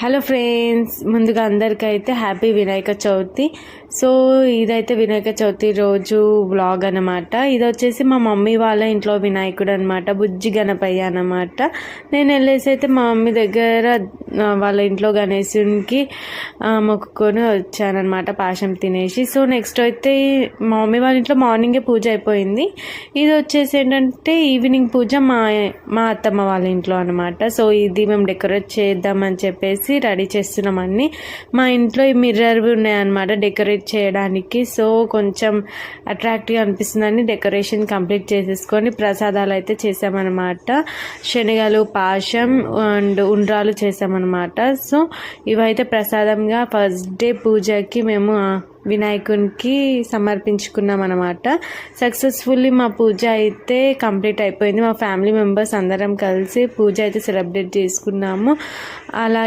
Hello friends, ముందుగా అందరికైతే happy Vinayaka Chavithi. So ఇదైతే వినాయక చవితి రోజు వ్లాగ్ అనమాట. ఇది వచ్చేసి మా మమ్మీ వాళ్ళ ఇంట్లో వినాయకుడు అనమాట, బుజ్జి గణపయ్య అనమాట. నేను వెళ్ళేసి అయితే మా మమ్మీ దగ్గర వాళ్ళ ఇంట్లో గణేశునికి మొక్కుకొని వచ్చానమాట, పాశం తినేసి. సో నెక్స్ట్ అయితే మా మమ్మీ వాళ్ళ ఇంట్లో మార్నింగే పూజ అయిపోయింది. ఇది వచ్చేసి ఏంటంటే ఈవినింగ్ పూజ మా అత్తమ్మ వాళ్ళ ఇంట్లో అనమాట. సో ఇది మేము డెకరేట్ చేద్దామని చెప్పేసి రెడీ చేస్తున్నాం అన్ని. మా ఇంట్లో ఈ మిర్రర్ ఉన్నాయన్నమాట డెకరేట్ చేయడానికి. సో కొంచెం అట్రాక్టివ్గా అనిపిస్తుందని డెకరేషన్ కంప్లీట్ చేసేసుకొని ప్రసాదాలు అయితే చేసామన్నమాట. శనగలు, పాశం అండ్ ఉండ్రాలు చేసామన్నమాట. సో ఇవైతే ప్రసాదంగా ఫస్ట్ డే పూజకి మేము వినాయకునికి సమర్పించుకున్నాం అనమాట. సక్సెస్ఫుల్లీ మా పూజ అయితే కంప్లీట్ అయిపోయింది. మా ఫ్యామిలీ మెంబర్స్ అందరం కలిసి పూజ అయితే సెలబ్రేట్ చేసుకున్నాము. అలా